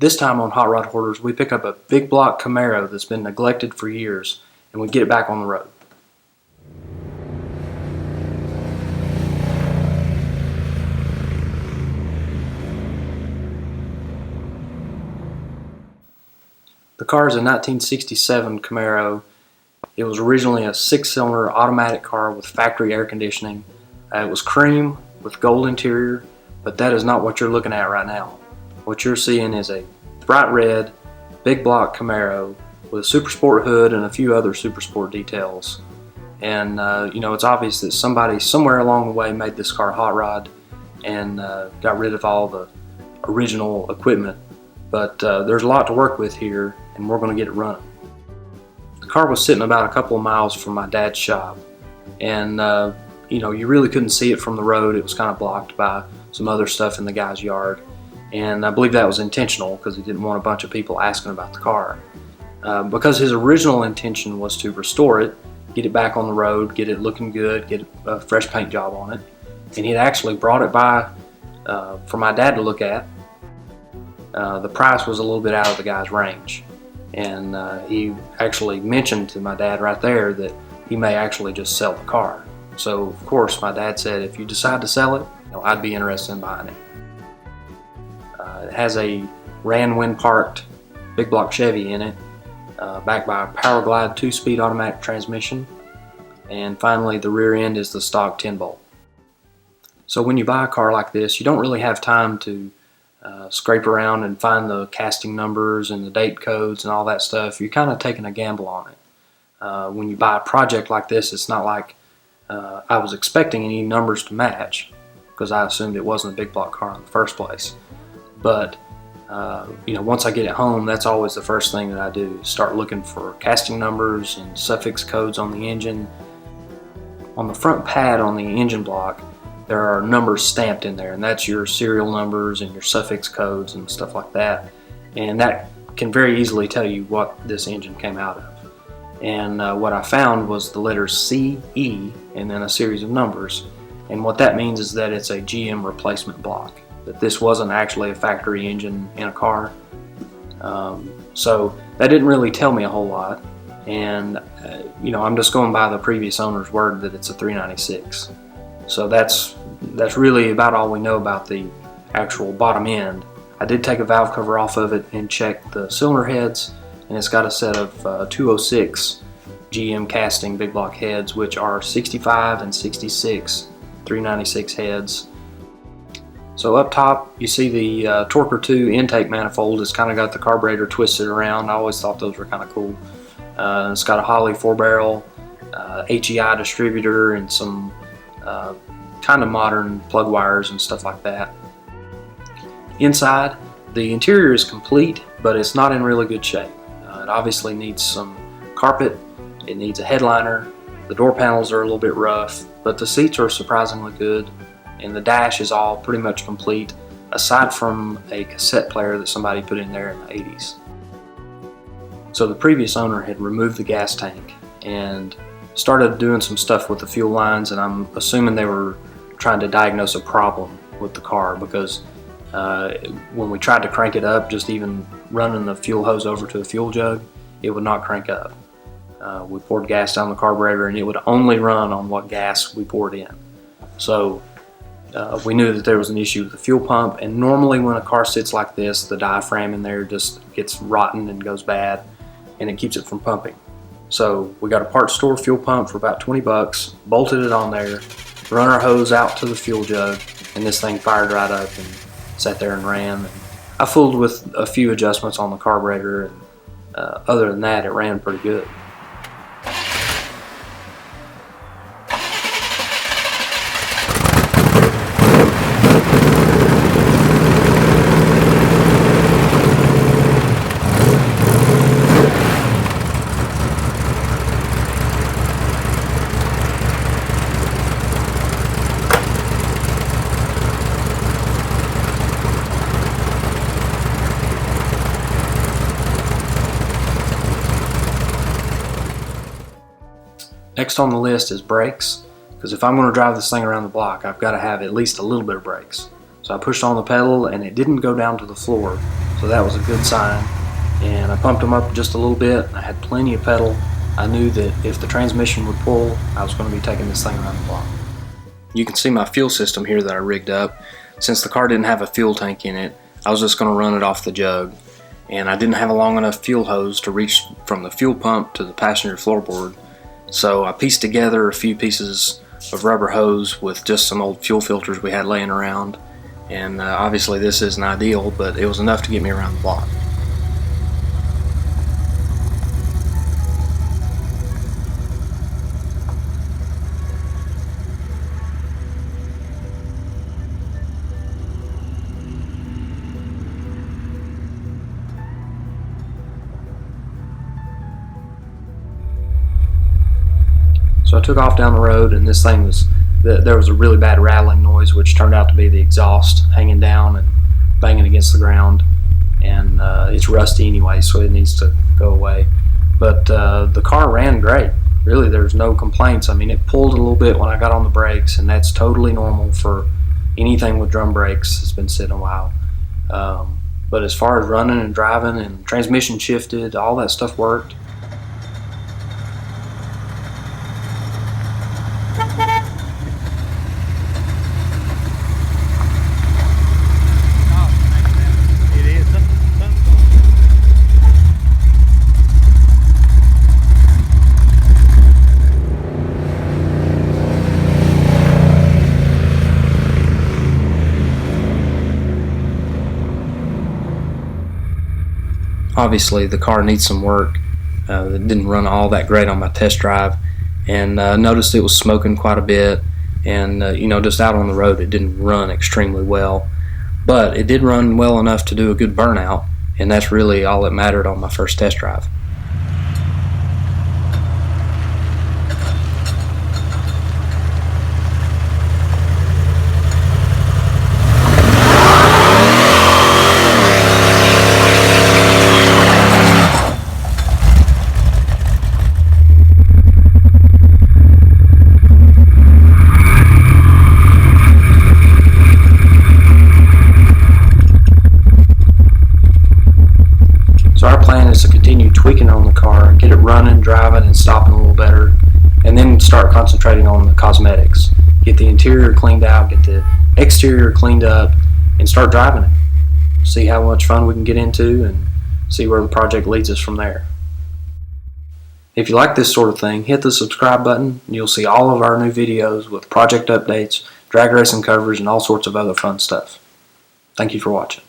This time on Hot Rod Hoarders, we pick up a big block Camaro that's been neglected for years, and we get it back on the road. The car is a 1967 Camaro. It was originally a 6-cylinder automatic car with factory air conditioning. It was cream with gold interior, but that is not what you're looking at right now. What you're seeing is a bright red, big block Camaro with a super sport hood and a few other super sport details. And it's obvious that somebody somewhere along the way made this car hot rod and got rid of all the original equipment. But there's a lot to work with here, and we're going to get it running. The car was sitting about a couple of miles from my dad's shop, and you really couldn't see it from the road. It was kind of blocked by some other stuff in the guy's yard, and I believe that was intentional because he didn't want a bunch of people asking about the car. Because his original intention was to restore it, get it back on the road, get it looking good, get a fresh paint job on it, and he'd actually brought it by for my dad to look at. The price was a little bit out of the guy's range, and he actually mentioned to my dad right there that he may actually just sell the car. So of course my dad said, if you decide to sell it, I'd be interested in buying it. It has a Ran when parked big block Chevy in it, backed by a Power Glide 2-speed automatic transmission, and finally the rear end is the stock 10-bolt. So when you buy a car like this, you don't really have time to scrape around and find the casting numbers and the date codes and all that stuff. You're kind of taking a gamble on it. When you buy a project like this, it's not like I was expecting any numbers to match, because I assumed it wasn't a big block car in the first place. But once I get it home, that's always the first thing that I do, start looking for casting numbers and suffix codes on the engine. On the front pad on the engine block, there are numbers stamped in there, and that's your serial numbers and your suffix codes and stuff like that. And that can very easily tell you what this engine came out of. And what I found was the letters C, E, and then a series of numbers. And what that means is that it's a GM replacement block, that this wasn't actually a factory engine in a car. So that didn't really tell me a whole lot. And I'm just going by the previous owner's word that it's a 396. So that's really about all we know about the actual bottom end. I did take a valve cover off of it and check the cylinder heads, and it's got a set of 206 GM casting big block heads, which are 65 and 66 396 heads. So up top you see the Torquer 2 intake manifold. It's kind of got the carburetor twisted around. I always thought those were kind of cool. It's got a Holley 4-barrel HEI distributor and some kind of modern plug wires and stuff like that. Inside, the interior is complete, but it's not in really good shape. It obviously needs some carpet, it needs a headliner, the door panels are a little bit rough, but the seats are surprisingly good, and the dash is all pretty much complete, aside from a cassette player that somebody put in there in the 80s. So the previous owner had removed the gas tank and started doing some stuff with the fuel lines, and I'm assuming they were trying to diagnose a problem with the car, because when we tried to crank it up, just even running the fuel hose over to a fuel jug, it would not crank up. We poured gas down the carburetor and it would only run on what gas we poured in. So we knew that there was an issue with the fuel pump, and normally when a car sits like this, the diaphragm in there just gets rotten and goes bad, and it keeps it from pumping. So we got a parts store fuel pump for about 20 bucks, bolted it on there, run our hose out to the fuel jug, and this thing fired right up and sat there and ran. And I fooled with a few adjustments on the carburetor, and other than that, it ran pretty good. Next on the list is brakes, because if I'm going to drive this thing around the block, I've got to have at least a little bit of brakes. So I pushed on the pedal and it didn't go down to the floor, so that was a good sign. And I pumped them up just a little bit. I had plenty of pedal. I knew that if the transmission would pull, I was going to be taking this thing around the block. You can see my fuel system here that I rigged up. Since the car didn't have a fuel tank in it, I was just going to run it off the jug. And I didn't have a long enough fuel hose to reach from the fuel pump to the passenger floorboard. So I pieced together a few pieces of rubber hose with just some old fuel filters we had laying around. And obviously this isn't ideal, but it was enough to get me around the block. So I took off down the road, and this thing there was a really bad rattling noise, which turned out to be the exhaust hanging down and banging against the ground. And it's rusty anyway, so it needs to go away. But the car ran great. Really, there's no complaints. I mean, it pulled a little bit when I got on the brakes, and that's totally normal for anything with drum brakes that's been sitting a while. But as far as running and driving and transmission shifted, all that stuff worked. Obviously the car needs some work. It didn't run all that great on my test drive, and noticed it was smoking quite a bit, and just out on the road it didn't run extremely well, but it did run well enough to do a good burnout, and that's really all that mattered on my first test drive. So our plan is to continue tweaking on the car, get it running, driving, and stopping a little better, and then start concentrating on the cosmetics. Get the interior cleaned out, get the exterior cleaned up, and start driving it. See how much fun we can get into and see where the project leads us from there. If you like this sort of thing, hit the subscribe button and you'll see all of our new videos with project updates, drag racing covers, and all sorts of other fun stuff. Thank you for watching.